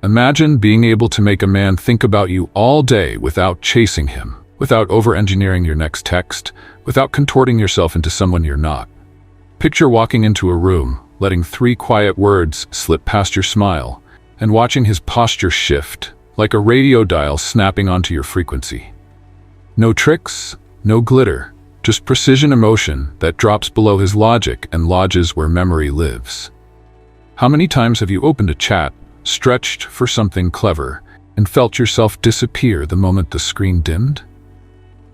Imagine being able to make a man think about you all day without chasing him, without over-engineering your next text, without contorting yourself into someone you're not. Picture walking into a room, letting 3 quiet words slip past your smile, and watching his posture shift, like a radio dial snapping onto your frequency. No tricks, no glitter, just precision emotion that drops below his logic and lodges where memory lives. How many times have you opened a chat, stretched for something clever, and felt yourself disappear the moment the screen dimmed?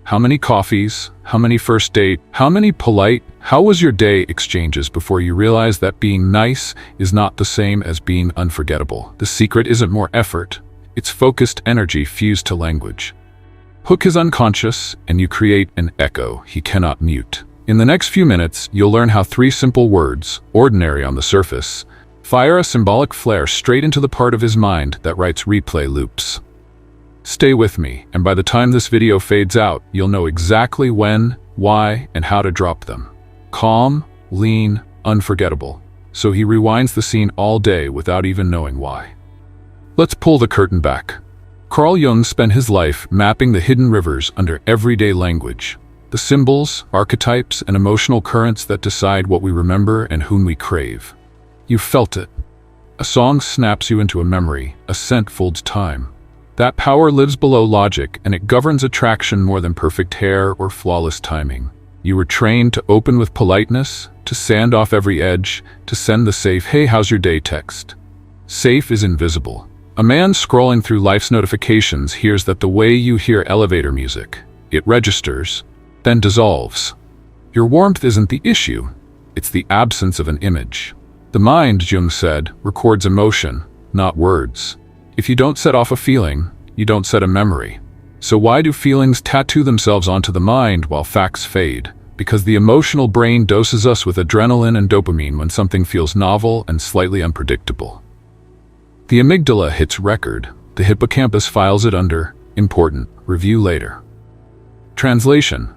How many coffees, how many first date, how many polite, how was your day exchanges before you realize that being nice is not the same as being unforgettable? The secret isn't more effort, it's focused energy fused to language. Hook his unconscious, and you create an echo he cannot mute. In the next few minutes, you'll learn how 3 simple words, ordinary on the surface, fire a symbolic flare straight into the part of his mind that writes replay loops. Stay with me, and by the time this video fades out, you'll know exactly when, why, and how to drop them. Calm, lean, unforgettable. So he rewinds the scene all day without even knowing why. Let's pull the curtain back. Carl Jung spent his life mapping the hidden rivers under everyday language. The symbols, archetypes, and emotional currents that decide what we remember and whom we crave. You felt it. A song snaps you into a memory, a scent folds time. That power lives below logic, and it governs attraction more than perfect hair or flawless timing. You were trained to open with politeness, to sand off every edge, to send the safe, "Hey, how's your day?" text. Safe is invisible. A man scrolling through life's notifications hears that the way you hear elevator music. It registers, then dissolves. Your warmth isn't the issue. It's the absence of an image. The mind, Jung said, records emotion, not words. If you don't set off a feeling, you don't set a memory. So why do feelings tattoo themselves onto the mind while facts fade? Because the emotional brain doses us with adrenaline and dopamine when something feels novel and slightly unpredictable. The amygdala hits record, the hippocampus files it under, important, review later. Translation: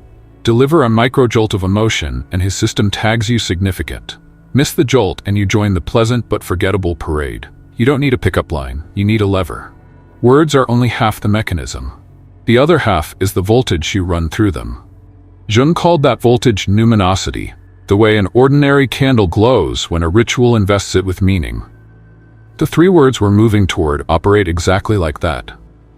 deliver a microjolt of emotion and his system tags you significant. Miss the jolt and you join the pleasant but forgettable parade. You don't need a pickup line, you need a lever. Words are only half the mechanism. The other half is the voltage you run through them. Jung called that voltage numinosity, the way an ordinary candle glows when a ritual invests it with meaning. The 3 words we're moving toward operate exactly like that.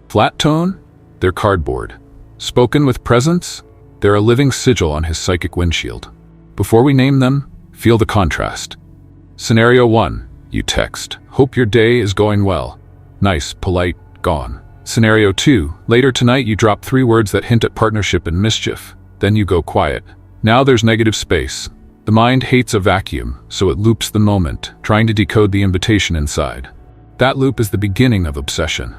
Flat tone? They're cardboard. Spoken with presence? They're a living sigil on his psychic windshield. Before we name them, feel the contrast. Scenario 1. You text, "Hope your day is going well." Nice, polite, gone. Scenario 2. Later tonight you drop 3 words that hint at partnership and mischief. Then you go quiet. Now there's negative space. The mind hates a vacuum, so it loops the moment, trying to decode the invitation inside. That loop is the beginning of obsession.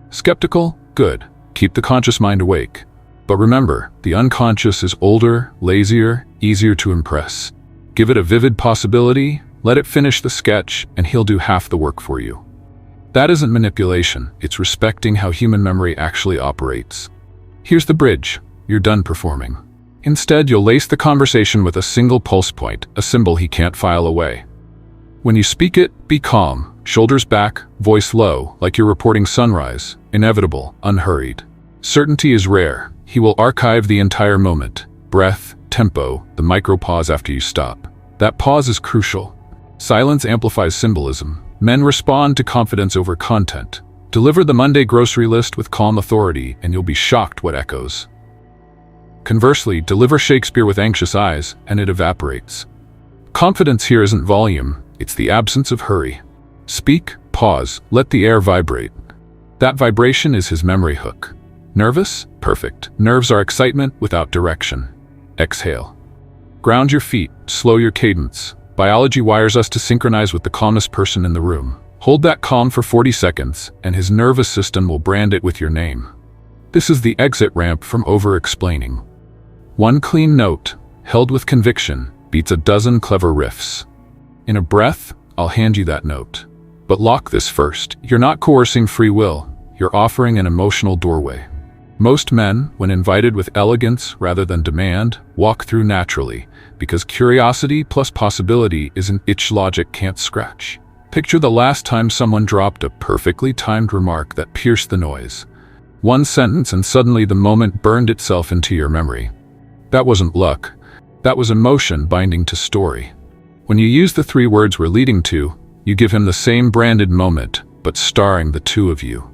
Skeptical? Good. Keep the conscious mind awake. But remember, the unconscious is older, lazier, easier to impress. Give it a vivid possibility, let it finish the sketch, and he'll do half the work for you. That isn't manipulation, it's respecting how human memory actually operates. Here's the bridge. You're done performing. Instead, you'll lace the conversation with a single pulse point, a symbol he can't file away. When you speak it, be calm, shoulders back, voice low, like you're reporting sunrise, inevitable, unhurried. Certainty is rare. He will archive the entire moment. Breath, tempo, the micro-pause after you stop. That pause is crucial. Silence amplifies symbolism. Men respond to confidence over content. Deliver the Monday grocery list with calm authority, and you'll be shocked what echoes. Conversely, deliver Shakespeare with anxious eyes, and it evaporates. Confidence here isn't volume, it's the absence of hurry. Speak, pause, let the air vibrate. That vibration is his memory hook. Nervous? Perfect. Nerves are excitement without direction. Exhale. Ground your feet, slow your cadence. Biology wires us to synchronize with the calmest person in the room. Hold that calm for 40 seconds, and his nervous system will brand it with your name. This is the exit ramp from over-explaining. One clean note, held with conviction, beats a dozen clever riffs. In a breath, I'll hand you that note. But lock this first. You're not coercing free will, you're offering an emotional doorway. Most men, when invited with elegance rather than demand, walk through naturally, because curiosity plus possibility is an itch logic can't scratch. Picture the last time someone dropped a perfectly timed remark that pierced the noise. One sentence and suddenly the moment burned itself into your memory. That wasn't luck. That was emotion binding to story. When you use the 3 words we're leading to, you give him the same branded moment, but starring the 2 of you.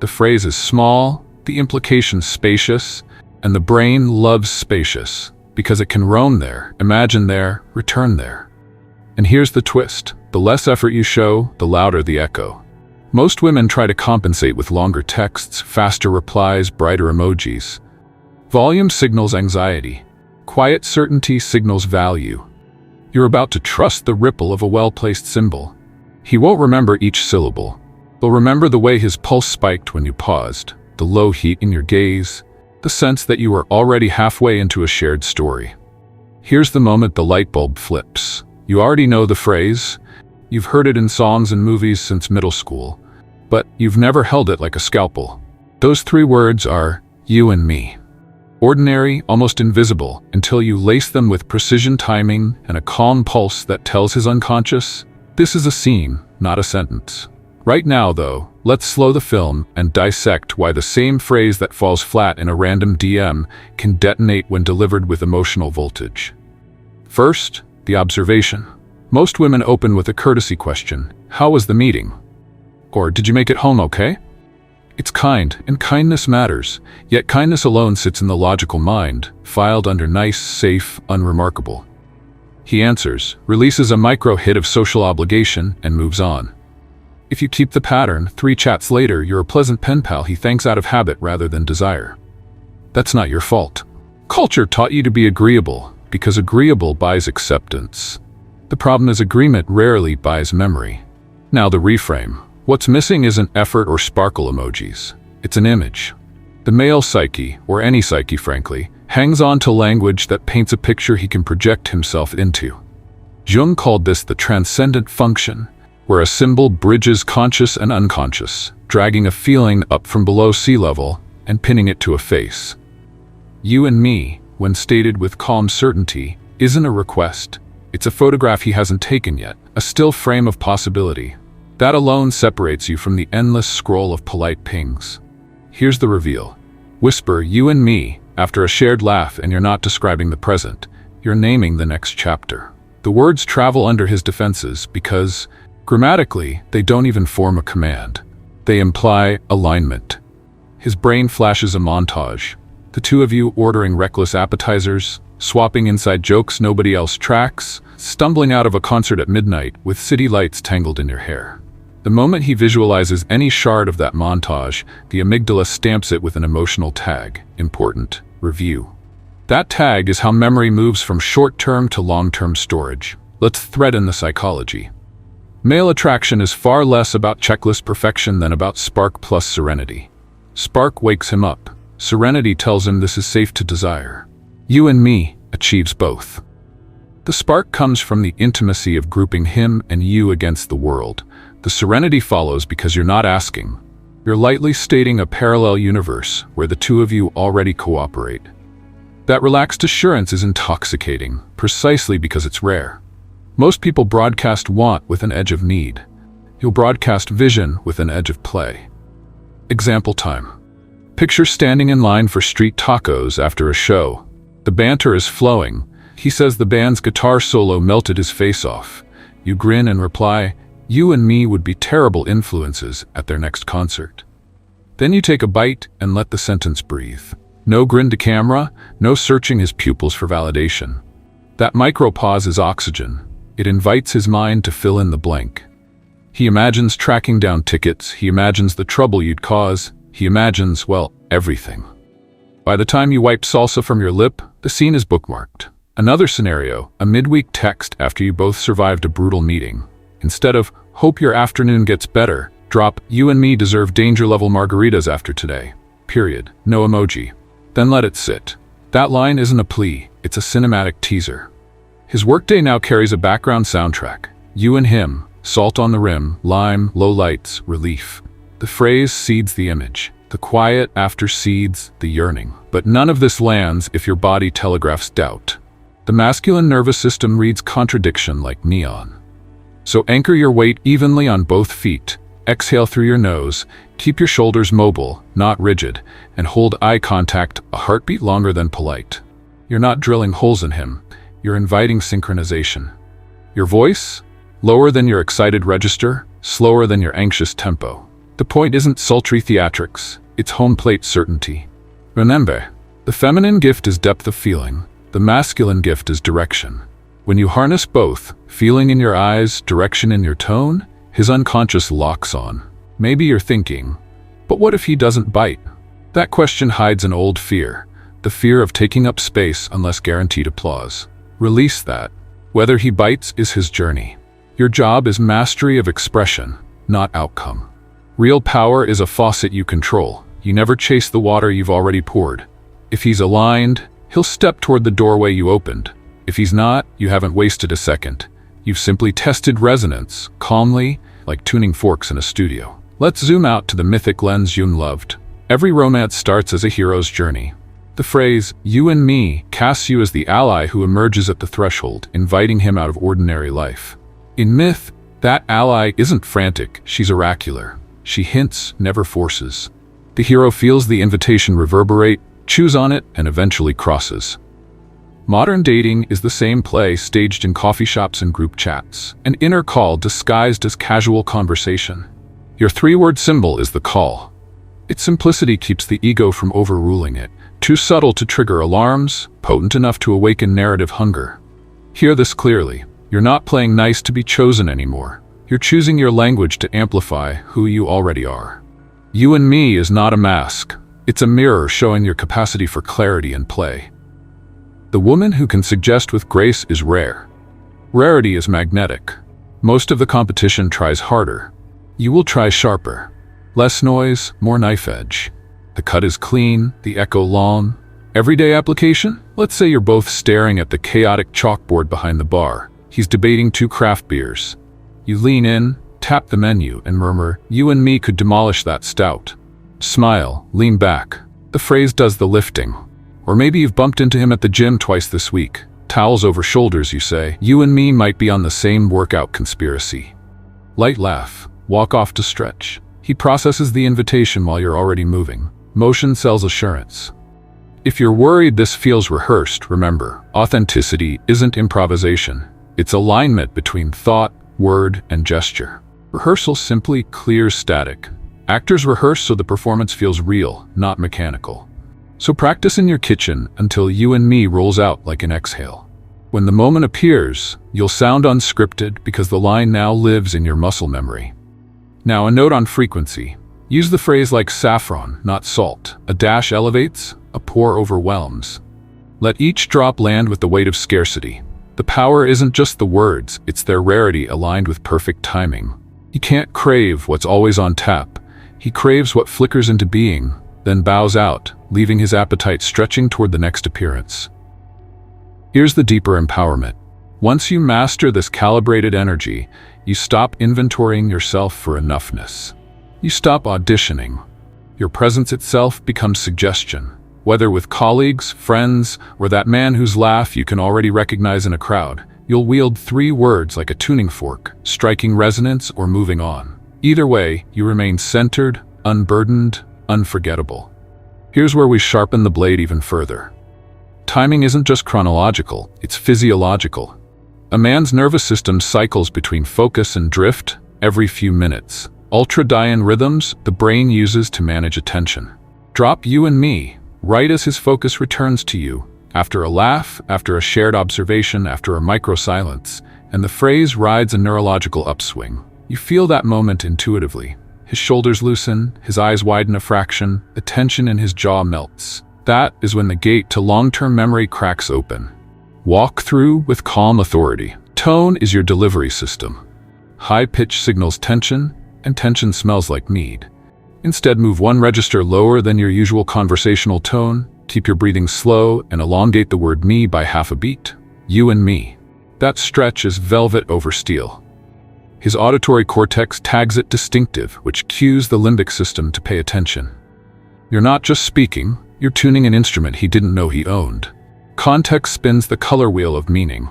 The phrase is small, the implication spacious, and the brain loves spacious, because it can roam there, imagine there, return there. And here's the twist. The less effort you show, the louder the echo. Most women try to compensate with longer texts, faster replies, brighter emojis. Volume signals anxiety. Quiet certainty signals value. You're about to trust the ripple of a well-placed symbol. He won't remember each syllable. He'll remember the way his pulse spiked when you paused, the low heat in your gaze, the sense that you were already halfway into a shared story. Here's the moment the light bulb flips. You already know the phrase. You've heard it in songs and movies since middle school, but you've never held it like a scalpel. Those 3 words are you and me. Ordinary, almost invisible, until you lace them with precision timing and a calm pulse that tells his unconscious, this is a scene, not a sentence. Right now, though, let's slow the film and dissect why the same phrase that falls flat in a random DM can detonate when delivered with emotional voltage. First, the observation. Most women open with a courtesy question, how was the meeting? Or did you make it home okay? It's kind, and kindness matters, yet kindness alone sits in the logical mind, filed under nice, safe, unremarkable. He answers, releases a micro-hit of social obligation, and moves on. If you keep the pattern, 3 chats later, you're a pleasant pen pal he thanks out of habit rather than desire. That's not your fault. Culture taught you to be agreeable, because agreeable buys acceptance. The problem is agreement rarely buys memory. Now the reframe. What's missing isn't effort or sparkle emojis. It's an image. The male psyche, or any psyche frankly, hangs on to language that paints a picture he can project himself into. Jung called this the transcendent function, where a symbol bridges conscious and unconscious, dragging a feeling up from below sea level and pinning it to a face. You and me, when stated with calm certainty, isn't a request. It's a photograph he hasn't taken yet, a still frame of possibility. That alone separates you from the endless scroll of polite pings. Here's the reveal. Whisper, you and me, after a shared laugh, and you're not describing the present. You're naming the next chapter. The words travel under his defenses because, grammatically, they don't even form a command. They imply alignment. His brain flashes a montage. The 2 of you ordering reckless appetizers, swapping inside jokes nobody else tracks, stumbling out of a concert at midnight with city lights tangled in your hair. The moment he visualizes any shard of that montage, the amygdala stamps it with an emotional tag. Important. Review. That tag is how memory moves from short-term to long-term storage. Let's thread in the psychology. Male attraction is far less about checklist perfection than about spark plus serenity. Spark wakes him up. Serenity tells him this is safe to desire. You and me achieves both. The spark comes from the intimacy of grouping him and you against the world. The serenity follows because you're not asking. You're lightly stating a parallel universe where the 2 of you already cooperate. That relaxed assurance is intoxicating, precisely because it's rare. Most people broadcast want with an edge of need. You'll broadcast vision with an edge of play. Example time. Picture standing in line for street tacos after a show. The banter is flowing. He says the band's guitar solo melted his face off. You grin and reply, you and me would be terrible influences at their next concert. Then you take a bite and let the sentence breathe. No grin to camera, no searching his pupils for validation. That micro-pause is oxygen. It invites his mind to fill in the blank. He imagines tracking down tickets, he imagines the trouble you'd cause, he imagines, well, everything. By the time you wipe salsa from your lip, the scene is bookmarked. Another scenario, a midweek text after you both survived a brutal meeting. Instead of, hope your afternoon gets better, drop, you and me deserve danger-level margaritas after today. Period. No emoji. Then let it sit. That line isn't a plea, it's a cinematic teaser. His workday now carries a background soundtrack. You and him, salt on the rim, lime, low lights, relief. The phrase seeds the image. The quiet after seeds the yearning. But none of this lands if your body telegraphs doubt. The masculine nervous system reads contradiction like neon. So anchor your weight evenly on both feet. Exhale through your nose. Keep your shoulders mobile, not rigid, and hold eye contact a heartbeat longer than polite. You're not drilling holes in him. You're inviting synchronization. Your voice? Lower than your excited register, slower than your anxious tempo. The point isn't sultry theatrics, it's home plate certainty. Remember, the feminine gift is depth of feeling, the masculine gift is direction. When you harness both, feeling in your eyes, direction in your tone, his unconscious locks on. Maybe you're thinking, but what if he doesn't bite? That question hides an old fear, the fear of taking up space unless guaranteed applause. Release that. Whether he bites is his journey. Your job is mastery of expression, not outcome. Real power is a faucet you control. You never chase the water you've already poured. If he's aligned, he'll step toward the doorway you opened. If he's not, you haven't wasted a second. You've simply tested resonance, calmly, like tuning forks in a studio. Let's zoom out to the mythic lens Jung loved. Every romance starts as a hero's journey. The phrase, "you and me," casts you as the ally who emerges at the threshold, inviting him out of ordinary life. In myth, that ally isn't frantic, she's oracular. She hints, never forces. The hero feels the invitation reverberate, chews on it, and eventually crosses. Modern dating is the same play staged in coffee shops and group chats, an inner call disguised as casual conversation. Your three-word symbol is the call. Its simplicity keeps the ego from overruling it, too subtle to trigger alarms, potent enough to awaken narrative hunger. Hear this clearly. You're not playing nice to be chosen anymore. You're choosing your language to amplify who you already are. You and me is not a mask. It's a mirror showing your capacity for clarity and play. The woman who can suggest with grace is rare. Rarity is magnetic. Most of the competition tries harder. You will try sharper. Less noise, more knife edge. The cut is clean, the echo long. Everyday application? Let's say you're both staring at the chaotic chalkboard behind the bar. He's debating 2 craft beers. You lean in, tap the menu, and murmur, "You and me could demolish that stout." Smile, lean back. The phrase does the lifting. Or maybe you've bumped into him at the gym twice this week. Towels over shoulders, you say. "You and me might be on the same workout conspiracy." Light laugh, walk off to stretch. He processes the invitation while you're already moving. Motion sells assurance. If you're worried this feels rehearsed, remember, authenticity isn't improvisation. It's alignment between thought, word, and gesture. Rehearsal simply clears static. Actors rehearse so the performance feels real, not mechanical. So practice in your kitchen until "you and me" rolls out like an exhale. When the moment appears, you'll sound unscripted because the line now lives in your muscle memory. Now, a note on frequency. Use the phrase like saffron, not salt. A dash elevates, a pour overwhelms. Let each drop land with the weight of scarcity. The power isn't just the words, it's their rarity aligned with perfect timing. He can't crave what's always on tap. He craves what flickers into being, then bows out, leaving his appetite stretching toward the next appearance. Here's the deeper empowerment. Once you master this calibrated energy, you stop inventorying yourself for enoughness. You stop auditioning. Your presence itself becomes suggestion. Whether with colleagues, friends, or that man whose laugh you can already recognize in a crowd, you'll wield 3 words like a tuning fork, striking resonance or moving on. Either way, you remain centered, unburdened, unforgettable. Here's where we sharpen the blade even further. Timing isn't just chronological, it's physiological. A man's nervous system cycles between focus and drift every few minutes. Ultradian rhythms the brain uses to manage attention. Drop "you and me" right as his focus returns to you, after a laugh, after a shared observation, after a micro-silence, and the phrase rides a neurological upswing. You feel that moment intuitively. His shoulders loosen, his eyes widen a fraction, the tension in his jaw melts. That is when the gate to long-term memory cracks open. Walk through with calm authority. Tone is your delivery system. High pitch signals tension, and tension smells like mead. Instead, move 1 register lower than your usual conversational tone, keep your breathing slow, and elongate the word "me" by half a beat. You and me. That stretch is velvet over steel. His auditory cortex tags it distinctive, which cues the limbic system to pay attention. You're not just speaking, you're tuning an instrument he didn't know he owned. Context spins the color wheel of meaning.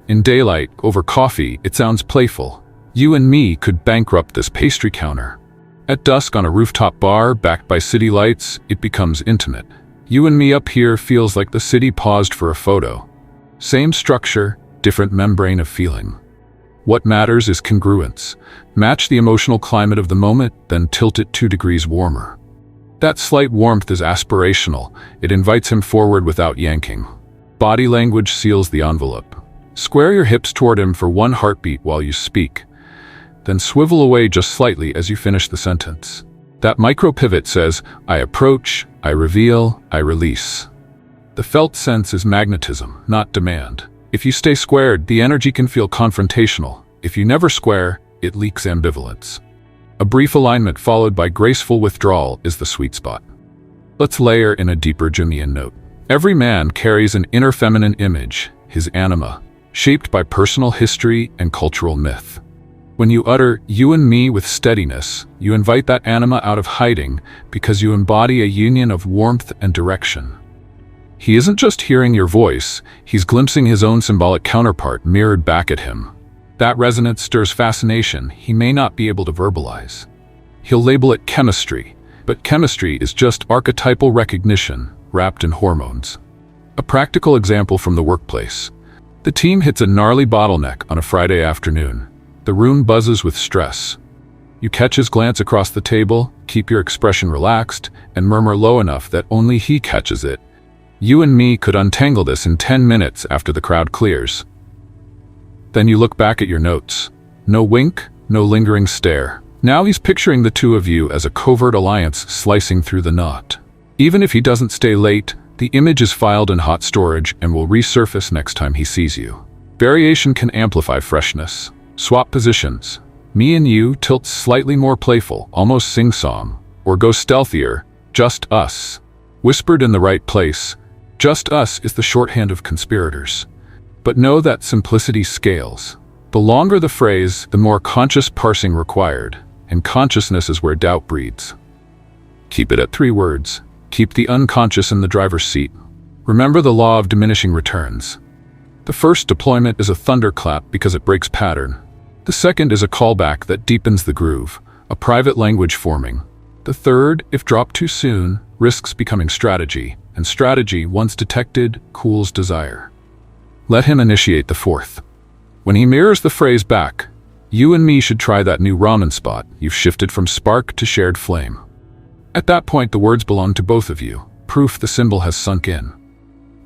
In daylight, over coffee, it sounds playful. You and me could bankrupt this pastry counter. At dusk on a rooftop bar, backed by city lights, it becomes intimate. You and me up here feels like the city paused for a photo. Same structure, different membrane of feeling. What matters is congruence. Match the emotional climate of the moment, then tilt it 2 degrees warmer. That slight warmth is aspirational. It invites him forward without yanking. Body language seals the envelope. Square your hips toward him for 1 heartbeat while you speak. Then swivel away just slightly as you finish the sentence. That micro-pivot says, I approach, I reveal, I release. The felt sense is magnetism, not demand. If you stay squared, the energy can feel confrontational. If you never square, it leaks ambivalence. A brief alignment followed by graceful withdrawal is the sweet spot. Let's layer in a deeper Jungian note. Every man carries an inner feminine image, his anima, shaped by personal history and cultural myth. When you utter, you and me with steadiness, you invite that anima out of hiding because you embody a union of warmth and direction. He isn't just hearing your voice, he's glimpsing his own symbolic counterpart mirrored back at him. That resonance stirs fascination he may not be able to verbalize. He'll label it chemistry, but chemistry is just archetypal recognition wrapped in hormones. A practical example from the workplace. The team hits a gnarly bottleneck on a Friday afternoon. The room buzzes with stress. You catch his glance across the table, keep your expression relaxed, and murmur low enough that only he catches it. You and me could untangle this in 10 minutes after the crowd clears. Then you look back at your notes. No wink, no lingering stare. Now he's picturing the two of you as a covert alliance slicing through the knot. Even if he doesn't stay late, the image is filed in hot storage and will resurface next time he sees you. Variation can amplify freshness. Swap positions. Me and you tilt slightly more playful, almost sing-song. Or go stealthier, just us. Whispered in the right place. Just us is the shorthand of conspirators. But know that simplicity scales. The longer the phrase, the more conscious parsing required, and consciousness is where doubt breeds. Keep it at 3 words. Keep the unconscious in the driver's seat. Remember the law of diminishing returns. The first deployment is a thunderclap because it breaks pattern. The second is a callback that deepens the groove, a private language forming. The third, if dropped too soon, risks becoming strategy, and strategy, once detected, cools desire. Let him initiate the fourth. When he mirrors the phrase back, you and me should try that new ramen spot. You've shifted from spark to shared flame. At that point, the words belong to both of you, proof the symbol has sunk in.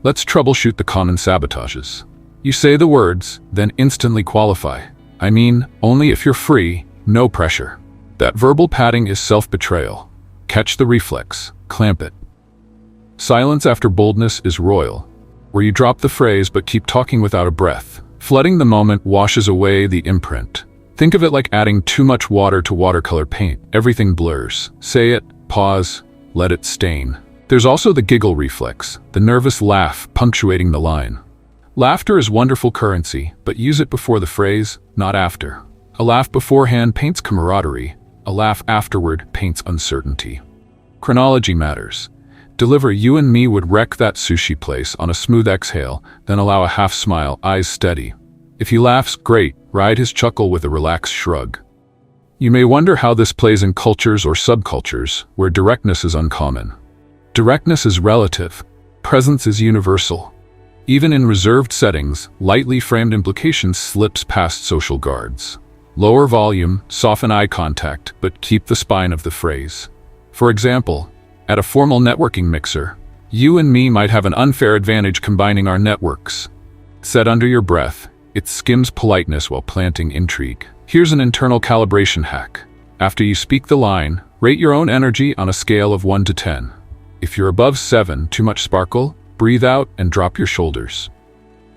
Let's troubleshoot the common sabotages. You say the words, then instantly qualify. I mean, only if you're free, no pressure. That verbal padding is self-betrayal. Catch the reflex, clamp it. Silence after boldness is royal, where you drop the phrase but keep talking without a breath. Flooding the moment washes away the imprint. Think of it like adding too much water to watercolor paint. Everything blurs. Say it, pause, let it stain. There's also the giggle reflex, the nervous laugh punctuating the line. Laughter is wonderful currency, but use it before the phrase, not after. A laugh beforehand paints camaraderie. A laugh afterward paints uncertainty. Chronology matters. Deliver you and me would wreck that sushi place on a smooth exhale, then allow a half smile, eyes steady. If he laughs, great, ride his chuckle with a relaxed shrug. You may wonder how this plays in cultures or subcultures, where directness is uncommon. Directness is relative. Presence is universal. Even in reserved settings, lightly framed implication slips past social guards. Lower volume, soften eye contact, but keep the spine of the phrase. For example, at a formal networking mixer, you and me might have an unfair advantage combining our networks. Said under your breath, it skims politeness while planting intrigue. Here's an internal calibration hack. After you speak the line, rate your own energy on a scale of 1 to 10. If you're above 7, too much sparkle, breathe out and drop your shoulders.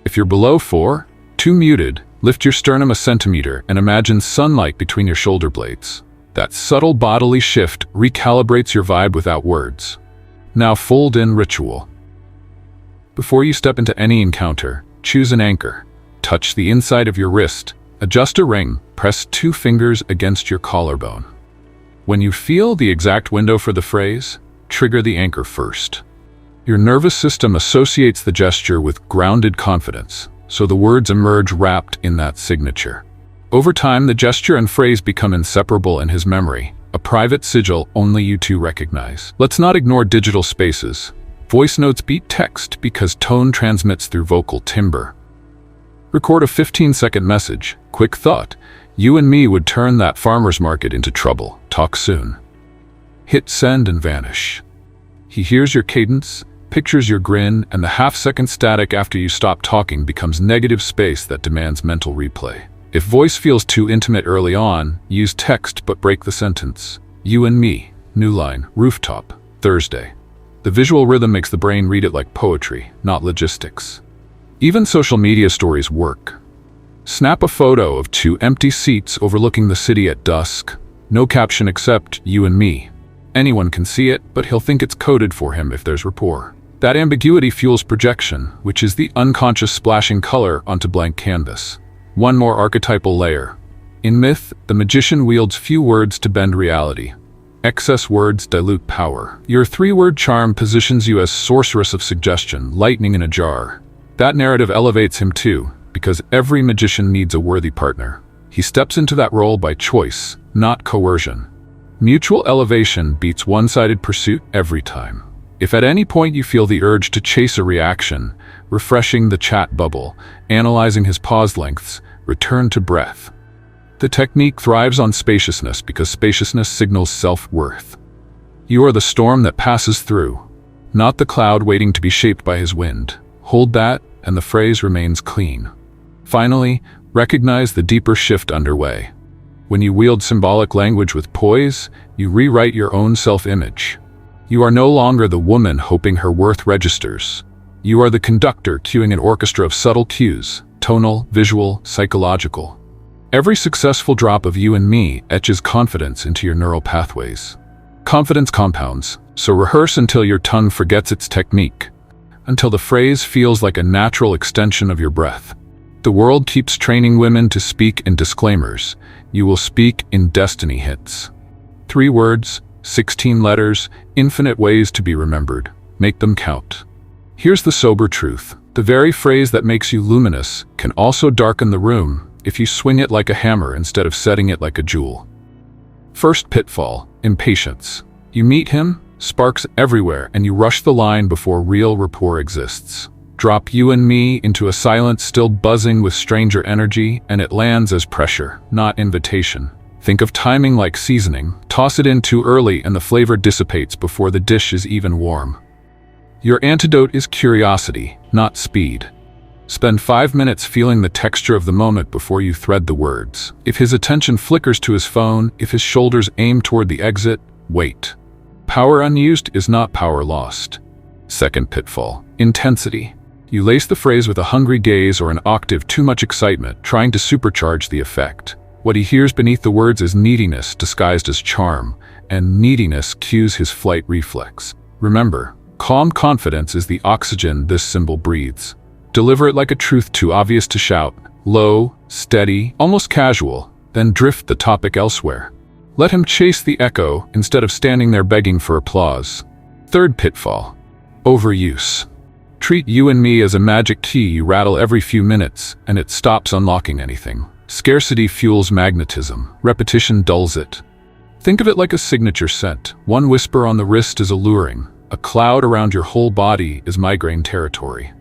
If you're below 4, too muted, lift your sternum a centimeter and imagine sunlight between your shoulder blades. That subtle bodily shift recalibrates your vibe without words. Now fold in ritual. Before you step into any encounter, choose an anchor. Touch the inside of your wrist. Adjust a ring. Press 2 fingers against your collarbone. When you feel the exact window for the phrase, trigger the anchor first. Your nervous system associates the gesture with grounded confidence, so the words emerge wrapped in that signature. Over time, the gesture and phrase become inseparable in his memory, a private sigil only you two recognize. Let's not ignore digital spaces. Voice notes beat text because tone transmits through vocal timbre. Record a 15-second message. Quick thought. You and me would turn that farmer's market into trouble. Talk soon. Hit send and vanish. He hears your cadence, pictures your grin, and the half-second static after you stop talking becomes negative space that demands mental replay. If voice feels too intimate early on, use text but break the sentence. You and me. New line. Rooftop. Thursday. The visual rhythm makes the brain read it like poetry, not logistics. Even social media stories work. Snap a photo of two empty seats overlooking the city at dusk. No caption except, you and me. Anyone can see it, but he'll think it's coded for him if there's rapport. That ambiguity fuels projection, which is the unconscious splashing color onto blank canvas. One more archetypal layer. In myth, the magician wields few words to bend reality. Excess words dilute power. Your three-word charm positions you as sorceress of suggestion, lightning in a jar. That narrative elevates him too, because every magician needs a worthy partner. He steps into that role by choice, not coercion. Mutual elevation beats one-sided pursuit every time. If at any point you feel the urge to chase a reaction, refreshing the chat bubble, analyzing his pause lengths, return to breath. The technique thrives on spaciousness because spaciousness signals self-worth. You are the storm that passes through, not the cloud waiting to be shaped by his wind. Hold that, and the phrase remains clean. Finally, recognize the deeper shift underway. When you wield symbolic language with poise, you rewrite your own self-image. You are no longer the woman hoping her worth registers. You are the conductor cueing an orchestra of subtle cues, tonal, visual, psychological. Every successful drop of you and me etches confidence into your neural pathways. Confidence compounds, so rehearse until your tongue forgets its technique, until the phrase feels like a natural extension of your breath. The world keeps training women to speak in disclaimers. You will speak in destiny hits. 3 words, 16 letters, infinite ways to be remembered. Make them count. Here's the sober truth. The very phrase that makes you luminous can also darken the room if you swing it like a hammer instead of setting it like a jewel. First pitfall, impatience. You meet him, sparks everywhere, and you rush the line before real rapport exists. Drop you and me into a silence still buzzing with stranger energy, and it lands as pressure, not invitation. Think of timing like seasoning. Toss it in too early and the flavor dissipates before the dish is even warm. Your antidote is curiosity, not speed. Spend 5 minutes feeling the texture of the moment before you thread the words. If his attention flickers to his phone, if his shoulders aim toward the exit, wait. Power unused is not power lost. Second pitfall, intensity. You lace the phrase with a hungry gaze or an octave too much excitement, trying to supercharge the effect. What he hears beneath the words is neediness disguised as charm, and neediness cues his flight reflex. Remember, calm confidence is the oxygen this symbol breathes. Deliver it like a truth too obvious to shout, low, steady, almost casual, then drift the topic elsewhere. Let him chase the echo instead of standing there begging for applause. Third pitfall, overuse. Treat you and me as a magic key you rattle every few minutes, and it stops unlocking anything. Scarcity fuels magnetism. Repetition dulls it. Think of it like a signature scent. One whisper on the wrist is alluring. A cloud around your whole body is migraine territory.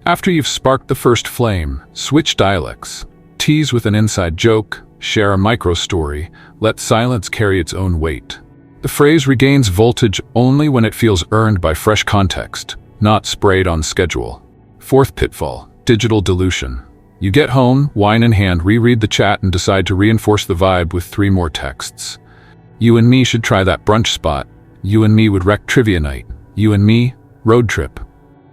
After you've sparked the first flame, switch dialects. Tease with an inside joke, share a micro-story, let silence carry its own weight. The phrase regains voltage only when it feels earned by fresh context, not sprayed on schedule. Fourth pitfall, digital dilution. You get home, wine in hand, reread the chat and decide to reinforce the vibe with 3 more texts. You and me should try that brunch spot. You and me would wreck trivia night. You and me, road trip.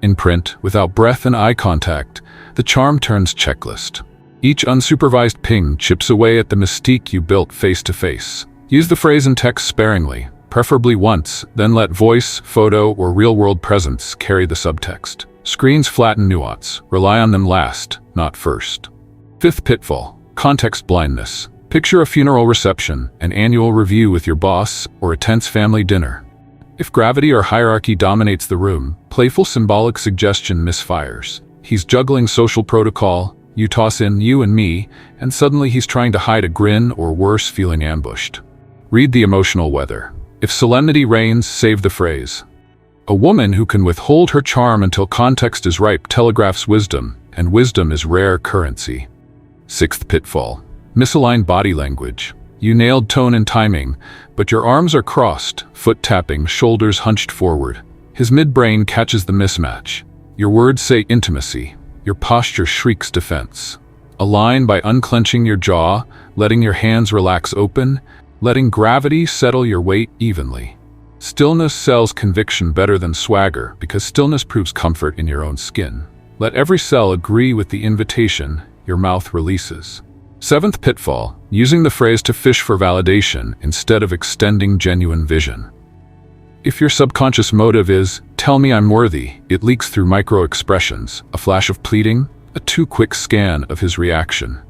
In print, without breath and eye contact, the charm turns checklist. Each unsupervised ping chips away at the mystique you built face to face. Use the phrase in text sparingly, preferably once, then let voice, photo, or real-world presence carry the subtext. Screens flatten nuance. Rely on them last, not first. Fifth pitfall, context blindness. Picture a funeral reception, an annual review with your boss, or a tense family dinner. If gravity or hierarchy dominates the room, playful symbolic suggestion misfires. He's juggling social protocol, You toss in you and me, and suddenly he's trying to hide a grin or worse, feeling ambushed. Read the emotional weather. If solemnity reigns, save the phrase. A woman who can withhold her charm until context is ripe telegraphs wisdom, and wisdom is rare currency. Sixth pitfall. Misaligned body language. You nailed tone and timing, but your arms are crossed, foot tapping, shoulders hunched forward. His midbrain catches the mismatch. Your words say intimacy. Your posture shrieks defense. Align by unclenching your jaw, letting your hands relax open, letting gravity settle your weight evenly. Stillness sells conviction better than swagger because stillness proves comfort in your own skin. Let every cell agree with the invitation your mouth releases. Seventh pitfall, using the phrase to fish for validation instead of extending genuine vision. If your subconscious motive is, tell me I'm worthy, it leaks through micro-expressions, a flash of pleading, a too quick scan of his reaction.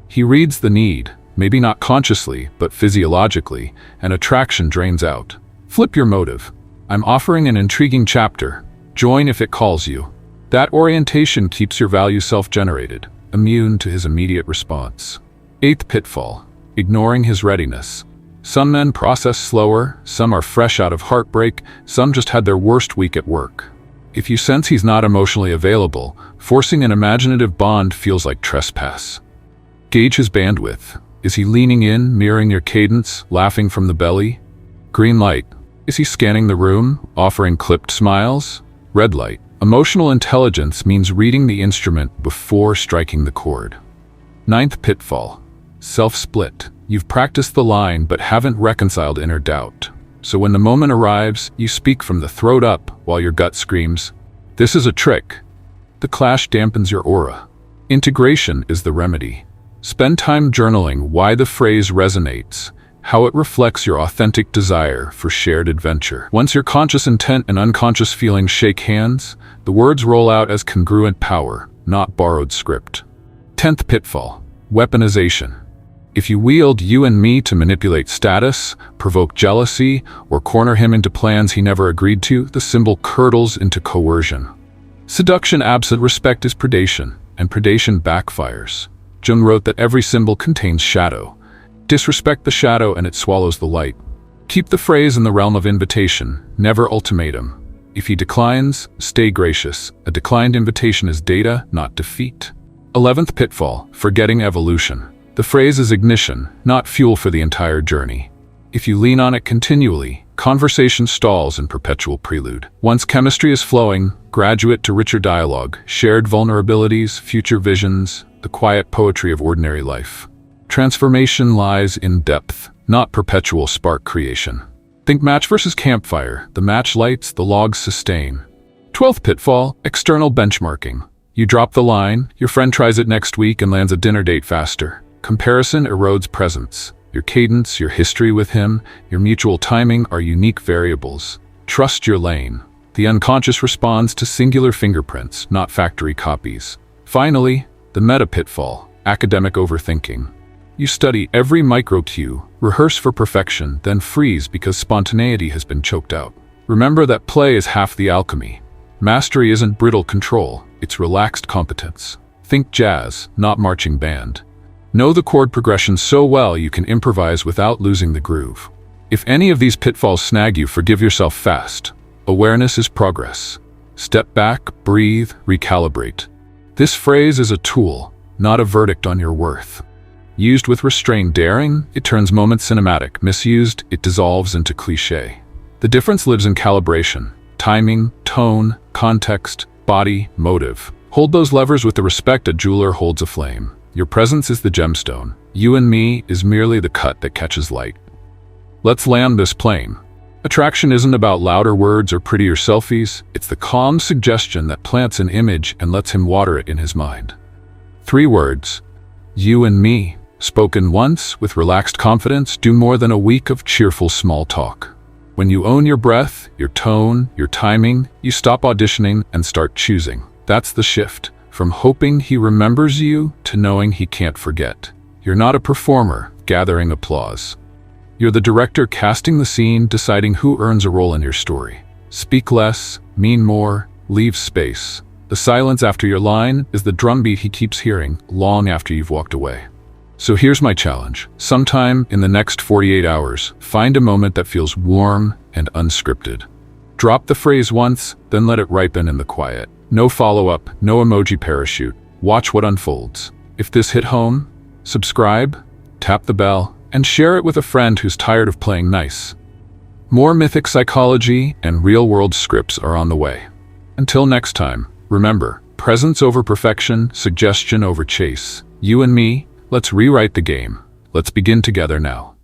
He reads the need, maybe not consciously, but physiologically, and attraction drains out. Flip your motive. I'm offering an intriguing chapter. Join if it calls you. That orientation keeps your value self-generated, immune to his immediate response. Eighth pitfall, ignoring his readiness. Some men process slower, some are fresh out of heartbreak, some just had their worst week at work. If you sense he's not emotionally available, forcing an imaginative bond feels like trespass. Gauge his bandwidth. Is he leaning in, mirroring your cadence, laughing from the belly? Green light. Is he scanning the room, offering clipped smiles? Red light. Emotional intelligence means reading the instrument before striking the chord. Ninth pitfall. Self-split. You've practiced the line but haven't reconciled inner doubt. So when the moment arrives, you speak from the throat up while your gut screams, "This is a trick." The clash dampens your aura. Integration is the remedy. Spend time journaling why the phrase resonates, how it reflects your authentic desire for shared adventure. Once your conscious intent and unconscious feelings shake hands, the words roll out as congruent power, not borrowed script. 10th pitfall, weaponization. If you wield you and me to manipulate status, provoke jealousy, or corner him into plans he never agreed to, the symbol curdles into coercion. Seduction absent respect is predation, and predation backfires. Jung wrote that every symbol contains shadow. Disrespect the shadow and it swallows the light. Keep the phrase in the realm of invitation, never ultimatum. If he declines, stay gracious. A declined invitation is data, not defeat. 11th pitfall, forgetting evolution. The phrase is ignition, not fuel for the entire journey. If you lean on it continually, conversation stalls in perpetual prelude. Once chemistry is flowing, graduate to richer dialogue, shared vulnerabilities, future visions, the quiet poetry of ordinary life. Transformation lies in depth, not perpetual spark creation. Think match versus campfire. The match lights, the logs sustain. 12th pitfall, external benchmarking. You drop the line, your friend tries it next week and lands a dinner date faster. Comparison erodes presence. Your cadence, your history with him, your mutual timing are unique variables. Trust your lane. The unconscious responds to singular fingerprints, not factory copies. Finally, the meta pitfall, academic overthinking. You study every micro-cue, rehearse for perfection, then freeze because spontaneity has been choked out. Remember that play is half the alchemy. Mastery isn't brittle control, it's relaxed competence. Think jazz, not marching band. Know the chord progression so well you can improvise without losing the groove. If any of these pitfalls snag you, forgive yourself fast. Awareness is progress. Step back, breathe, recalibrate. This phrase is a tool, not a verdict on your worth. Used with restrained daring, it turns moments cinematic. Misused, it dissolves into cliché. The difference lives in calibration. Timing, tone, context, body, motive. Hold those levers with the respect a jeweler holds a flame. Your presence is the gemstone. You and me is merely the cut that catches light. Let's land this plane. Attraction isn't about louder words or prettier selfies. It's the calm suggestion that plants an image and lets him water it in his mind. 3 words. You and me. Spoken once, with relaxed confidence, do more than a week of cheerful small talk. When you own your breath, your tone, your timing, you stop auditioning and start choosing. That's the shift. From hoping he remembers you to knowing he can't forget. You're not a performer, gathering applause. You're the director casting the scene, deciding who earns a role in your story. Speak less, mean more, leave space. The silence after your line is the drumbeat he keeps hearing long after you've walked away. So here's my challenge. Sometime in the next 48 hours, find a moment that feels warm and unscripted. Drop the phrase once, then let it ripen in the quiet. No follow-up, no emoji parachute. Watch what unfolds. If this hit home, subscribe, tap the bell, and share it with a friend who's tired of playing nice. More mythic psychology and real-world scripts are on the way. Until next time, remember, presence over perfection, suggestion over chase. You and me, let's rewrite the game. Let's begin together now.